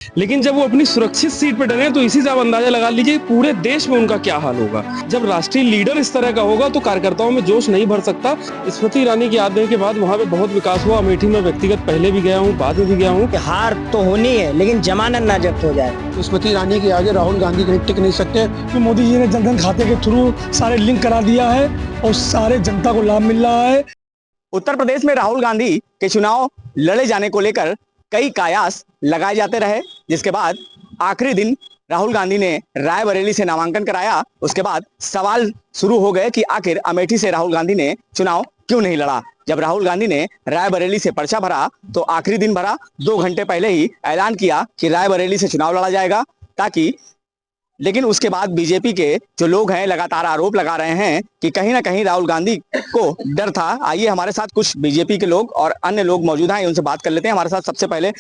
लेकिन जब वो अपनी सुरक्षित सीट पे डरे तो इसी से आप अंदाजा लगा लीजिए पूरे देश में उनका क्या हाल होगा। जब राष्ट्रीय लीडर इस तरह का होगा तो कार्यकर्ताओं में जोश नहीं भर सकता। स्मृति ईरानी की याद देने के बाद वहां पे बहुत विकास हुआ। अमेठी में व्यक्तिगत पहले भी गया हूँ, बाद में भी गया हूँ। हार तो होनी है लेकिन जमानत ना जब्त हो जाए। स्मृति ईरानी के आगे राहुल गांधी कहीं टिक नहीं सकते। तो मोदी जी ने जनधन खाते के थ्रू सारे लिंक करा दिया है और सारे जनता को लाभ मिल रहा है। उत्तर प्रदेश में राहुल गांधी के चुनाव लड़े जाने को लेकर कई कयास लगाए जाते रहे, जिसके बाद आखिरी दिन राहुल गांधी ने रायबरेली से नामांकन कराया। उसके बाद सवाल शुरू हो गए कि आखिर अमेठी से राहुल गांधी ने चुनाव क्यों नहीं लड़ा। जब राहुल गांधी ने रायबरेली से पर्चा भरा तो आखिरी दिन भरा, 2 घंटे पहले ही ऐलान किया कि रायबरेली से चुनाव लड़ा जाएगा ताकि, लेकिन उसके बाद बीजेपी के जो लोग हैं लगातार आरोप लगा रहे हैं कि कहीं ना कहीं राहुल गांधी को डर था। आइए हमारे साथ कुछ बीजेपी के लोग और अन्य लोग मौजूद हैं, उनसे बात कर लेते हैं। हमारे साथ सबसे पहले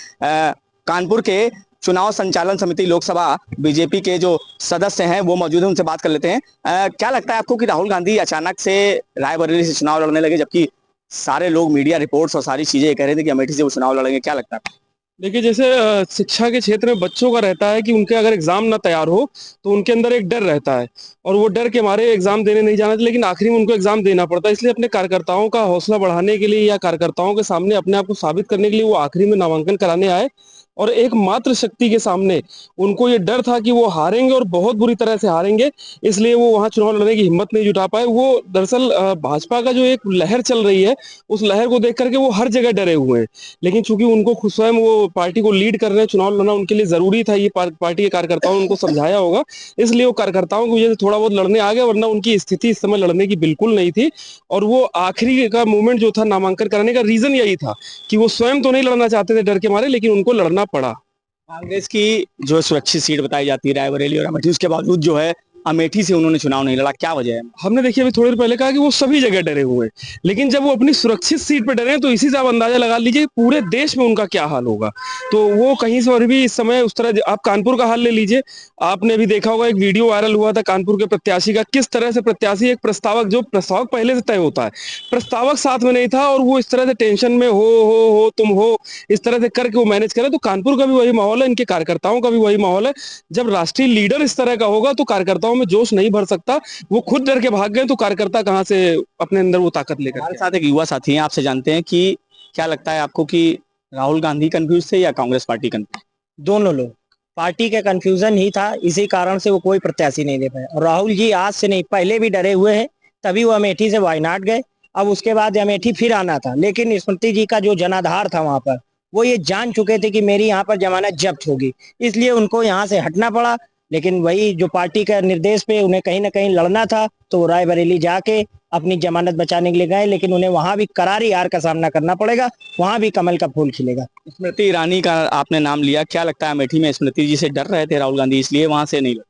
कानपुर के चुनाव संचालन समिति लोकसभा बीजेपी के जो सदस्य हैं वो मौजूद हैं, उनसे बात कर लेते हैं। क्या लगता है आपको कि राहुल गांधी अचानक से रायबरेली से चुनाव लड़ने लगे, जबकि सारे लोग मीडिया रिपोर्ट्स और सारी चीजें कह रहे थे कि अमेठी से वो चुनाव लड़ेंगे? क्या लगता है? देखिए, जैसे शिक्षा के क्षेत्र में बच्चों का रहता है कि उनके अगर एग्जाम ना तैयार हो तो उनके अंदर एक डर रहता है और वो डर के मारे एग्जाम देने नहीं जाना, लेकिन आखिरी में उनको एग्जाम देना पड़ता है। इसलिए अपने कार्यकर्ताओं का हौसला बढ़ाने के लिए या कार्यकर्ताओं के सामने अपने आप को साबित करने के लिए वो आखिरी में नामांकन कराने आए और एकमात्र शक्ति के सामने उनको ये डर था कि वो हारेंगे और बहुत बुरी तरह से हारेंगे, इसलिए वो वहां चुनाव लड़ने की हिम्मत नहीं जुटा पाए। वो दरअसल भाजपा का जो एक लहर चल रही है उस लहर को देख करके वो हर जगह डरे हुए हैं, लेकिन चूंकि उनको स्वयं वो पार्टी को लीड कर रहे हैं, चुनाव लड़ना उनके लिए जरूरी था, ये पार्टी के कार्यकर्ताओं ने उनको समझाया होगा, इसलिए वो कार्यकर्ताओं की वजह से थोड़ा बहुत लड़ने आ गए, वरना उनकी स्थिति इस समय लड़ने की बिल्कुल नहीं थी। और वो आखिरी का मूवमेंट जो था नामांकन कराने का रीजन यही था कि वो स्वयं तो नहीं लड़ना चाहते थे डर के मारे, लेकिन उनको लड़ना पड़ा। कांग्रेस की जो सुरक्षित सीट बताई जाती है रायबरेली और अमेठी, उसके बावजूद जो है अमेठी से उन्होंने चुनाव नहीं लड़ा, क्या वजह है? हमने देखिए अभी थोड़ी देर पहले कहा कि वो सभी जगह डरे हुए हैं, लेकिन जब वो अपनी सुरक्षित सीट पे डरे तो इसी से आप अंदाजा लगा लीजिए पूरे देश में उनका क्या हाल होगा। तो वो कहीं से और भी इस समय उस तरह, आप कानपुर का हाल ले लीजिए, आपने भी देखा होगा एक वीडियो वायरल हुआ था कानपुर के प्रत्याशी का, किस तरह से प्रत्याशी एक प्रस्तावक, जो प्रस्तावक पहले से तय होता है, प्रस्तावक साथ में नहीं था और वो इस तरह से टेंशन में हो तुम हो, इस तरह से करके वो मैनेज करे। तो कानपुर का भी वही माहौल है, इनके कार्यकर्ताओं का भी वही माहौल है। जब राष्ट्रीय लीडर इस तरह का होगा तो कार्यकर्ताओं में जोश नहीं भर सकता। वो खुद डर के भाग गए तो कार्यकर्ता कहां से अपने अंदर वो ताकत लेकर? हमारे साथ एक युवा साथी हैं, आपसे जानते हैं कि क्या लगता है आपको कि राहुल गांधी कंफ्यूज थे या कांग्रेस पार्टी कंफ्यूज? दोनों लोग, पार्टी का कंफ्यूजन ही था, इसी कारण से वो कोई प्रत्याशी नहीं दे पाए। और राहुल जी आज से नहीं, पहले भी डरे हुए हैं, तभी वो अमेठी से वायनाड गए। अब उसके बाद अमेठी फिर आना था, लेकिन स्मृति जी का जो जनाधार था वहां पर, वो ये जान चुके थे कि मेरी यहाँ पर जमानत जब्त होगी, इसलिए उनको यहाँ से हटना पड़ा। लेकिन वही जो पार्टी का निर्देश पे उन्हें कहीं ना कहीं लड़ना था, तो रायबरेली जाके अपनी जमानत बचाने के लिए गए, लेकिन उन्हें वहां भी करारी हार का सामना करना पड़ेगा, वहां भी कमल का फूल खिलेगा। स्मृति ईरानी का आपने नाम लिया, क्या लगता है अमेठी में स्मृति जी से डर रहे थे राहुल गांधी, इसलिए वहां से नहीं लड़े?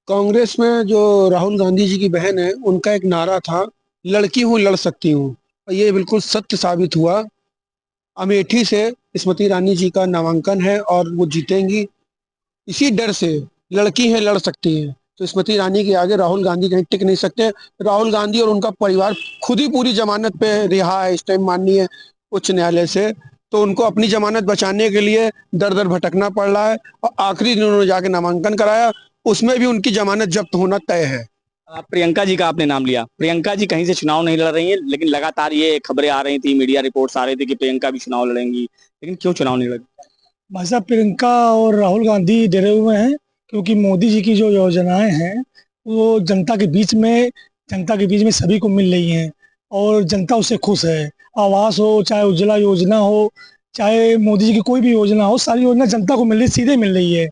कांग्रेस में जो राहुल गांधी जी की बहन है उनका एक नारा था, लड़की हूँ लड़ सकती हूँ, और ये बिल्कुल सत्य साबित हुआ। अमेठी से स्मृति ईरानी जी का नामांकन है और वो जीतेंगी। इसी डर से, लड़की है लड़ सकती हैं, तो स्मृति ईरानी के आगे राहुल गांधी कहीं टिक नहीं सकते। राहुल गांधी और उनका परिवार खुद ही पूरी जमानत पे रिहा है इस टाइम माननीय उच्च न्यायालय से, तो उनको अपनी जमानत बचाने के लिए दर दर भटकना पड़ रहा है। और आखिरी दिन उन्होंने जाके नामांकन कराया, उसमें भी उनकी जमानत जब्त होना तय है। प्रियंका जी का आपने नाम लिया, प्रियंका जी कहीं से चुनाव नहीं लड़ रही है, लेकिन लगातार ये खबरें आ रही थी, मीडिया रिपोर्ट्स आ रही थी कि प्रियंका भी चुनाव लड़ेंगी, लेकिन क्यों चुनाव नहीं लड़ी? भाई साहब, प्रियंका और राहुल गांधी डरे हुए हैं क्योंकि मोदी जी की जो योजनाएं हैं वो जनता के बीच में सभी को मिल रही हैं और जनता उससे खुश है। आवास हो, चाहे उज्ज्वला योजना हो, चाहे मोदी जी की कोई भी योजना हो, सारी योजना जनता को मिल रही, सीधे मिल रही है।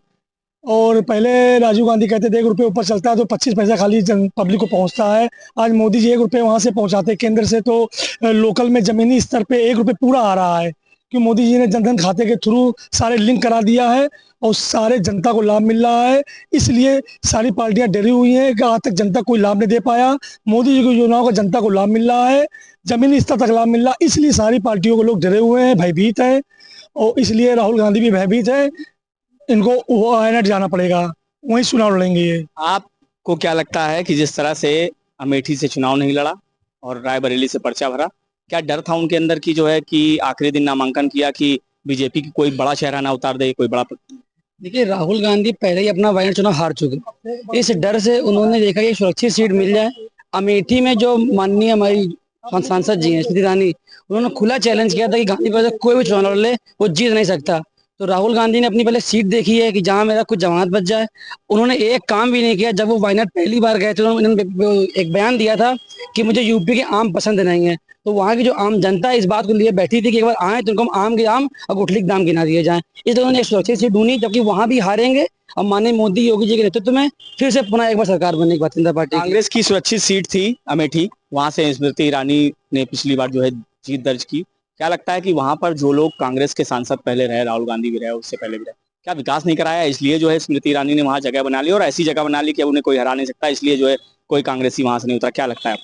और पहले राजीव गांधी कहते थे 1 रुपये ऊपर चलता है तो 25 पैसा खाली पब्लिक को पहुंचता है। आज मोदी जी 1 रुपये वहां से पहुंचाते केंद्र से, तो लोकल में जमीनी स्तर पे 1 रुपये पूरा आ रहा है, कि मोदी जी ने जनधन खाते के थ्रू सारे लिंक करा दिया है और सारे जनता को लाभ मिल रहा है। इसलिए सारी पार्टियां डरी हुई हैं कि आज तक जनता कोई लाभ नहीं दे पाया। मोदी जी की योजनाओं का जनता को लाभ मिल रहा है, जमीनी स्तर तक लाभ मिल रहा है, इसलिए सारी पार्टियों को लोग डरे हुए हैं, भयभीत हैं। और इसलिए राहुल गांधी भी भयभीत है, इनको वायनाड जाना पड़ेगा, वहीं चुनाव लड़ेंगे ये। आपको क्या लगता है कि जिस तरह से अमेठी से चुनाव नहीं लड़ा और रायबरेली से पर्चा भरा, क्या डर था उनके अंदर की जो है कि आखिरी दिन नामांकन किया कि बीजेपी की कोई बड़ा चेहरा ना उतार दे, कोई बड़ा? देखिए, राहुल गांधी पहले ही अपना वायनाड चुनाव हार चुके। इस डर से उन्होंने देखा कि सुरक्षित सीट मिल जाए। अमेठी में जो माननीय हमारी सांसद जी हैं स्मृति ईरानी, उन्होंने खुला चैलेंज किया था कि गांधी पर कोई भी चुनाव लड़ ले वो जीत नहीं सकता। तो राहुल गांधी ने अपनी पहले सीट देखी है कि जहां मेरा कुछ जमानत बच जाए। उन्होंने एक काम भी नहीं किया। जब वो वायनाड पहली बार गए थे उन्होंने एक बयान दिया था कि मुझे यूपी के आम पसंद नहीं है। तो वहाँ की जो आम जनता है इस बात को लिए बैठी थी कि एक बार आए तो उनको हम आम के आम और गुठली के दाम गिना दिए जाएं। इसलिए उन्होंने एक सुरक्षित सीट ढूंढी, जबकि वहां भी हारेंगे। अब माननीय मोदी योगी जी के नेतृत्व में फिर से पुनः एक बार सरकार बनने की भारतीय जनता पार्टी की। कांग्रेस की सुरक्षित सीट थी अमेठी, वहां से स्मृति ईरानी ने पिछली बार जो है जीत दर्ज की। क्या लगता है कि वहां पर जो लोग कांग्रेस के सांसद पहले रहे, राहुल गांधी भी रहे, उससे पहले भी रहे, क्या विकास नहीं कराया, इसलिए जो है स्मृति ईरानी ने वहां जगह बना ली और ऐसी जगह बना ली कि अब उन्हें कोई हरा नहीं सकता, इसलिए जो है कोई कांग्रेसी वहां से नहीं उतरा? क्या लगता है?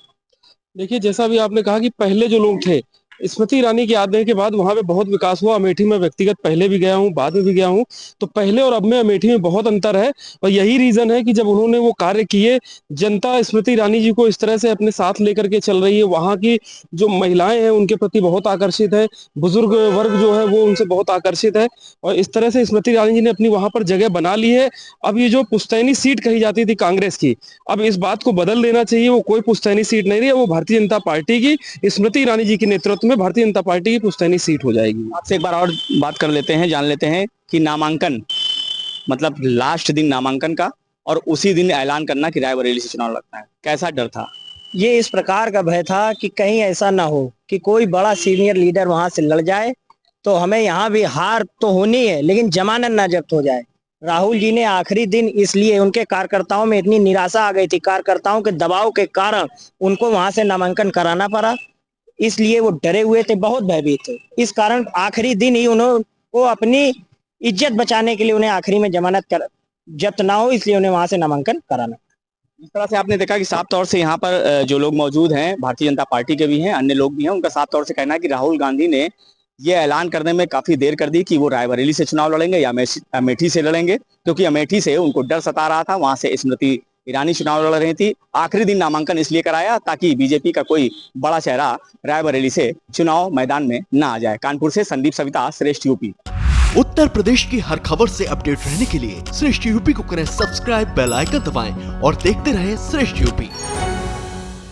देखिए, जैसा भी आपने कहा कि पहले जो लोग थे, स्मृति ईरानी की याद देने के बाद वहां पे बहुत विकास हुआ। अमेठी में व्यक्तिगत पहले भी गया हूँ, बाद में भी गया हूँ, तो पहले और अब में अमेठी में बहुत अंतर है। और यही रीजन है कि जब उन्होंने वो कार्य किए, जनता स्मृति ईरानी जी को इस तरह से अपने साथ लेकर के चल रही है। वहां की जो महिलाएं हैं उनके प्रति बहुत आकर्षित है, बुजुर्ग वर्ग जो है वो उनसे बहुत आकर्षित है, और इस तरह से स्मृति ईरानी जी ने अपनी वहां पर जगह बना ली है। अब ये जो पुश्तैनी सीट कही जाती थी कांग्रेस की, अब इस बात को बदल देना चाहिए। वो कोई पुश्तैनी सीट नहीं रही है, वो भारतीय जनता पार्टी की स्मृति ईरानी जी के नेतृत्व में भारतीय जनता पार्टी की पुश्तैनी सीट हो जाएगी। आपसे एक बार और बात कर लेते हैं, जान लेते हैं कि नामांकन, मतलब लास्ट दिन नामांकन का और उसी दिन ऐलान करना कि रायबरेली से चुनाव लड़ना है, कैसा डर था? ये इस प्रकार का भय था कि कहीं ऐसा ना हो कि कोई बड़ा सीनियर लीडर वहां से लड़ जाए तो हमें यहाँ भी हार तो होनी है, लेकिन जमानत ना जब्त हो जाए। राहुल जी ने आखिरी दिन, इसलिए उनके कार्यकर्ताओं में इतनी निराशा आ गई थी, कार्यकर्ताओं के दबाव के कारण उनको वहां से नामांकन कराना पड़ा। इसलिए वो डरे हुए थे, बहुत भयभीत थे। इस कारण आखिरी दिन ही उन्होंने अपनी इज्जत बचाने के लिए उन्हें आखिरी में जमानत जब्त ना हो, इसलिए उन्हें वहां से नामांकन कराना। इस तरह से आपने देखा कि साफ तौर से यहाँ पर जो लोग मौजूद हैं, भारतीय जनता पार्टी के भी हैं, अन्य लोग भी हैं, उनका साफ तौर से कहना है कि राहुल गांधी ने ये ऐलान करने में काफी देर कर दी कि वो रायबरेली से चुनाव लड़ेंगे या अमेठी से लड़ेंगे, क्योंकि अमेठी से उनको डर सता रहा था, वहां से स्मृति ईरानी चुनाव लड़ रही थी। आखिरी दिन नामांकन इसलिए कराया ताकि बीजेपी का कोई बड़ा चेहरा रायबरेली से चुनाव मैदान में न आ जाए। कानपुर से संदीप सविता, श्रेष्ठ यूपी। उत्तर प्रदेश की हर खबर से अपडेट रहने के लिए श्रेष्ठ यूपी को करें सब्सक्राइब, बेल आइकन दबाएं और देखते रहें श्रेष्ठ यूपी।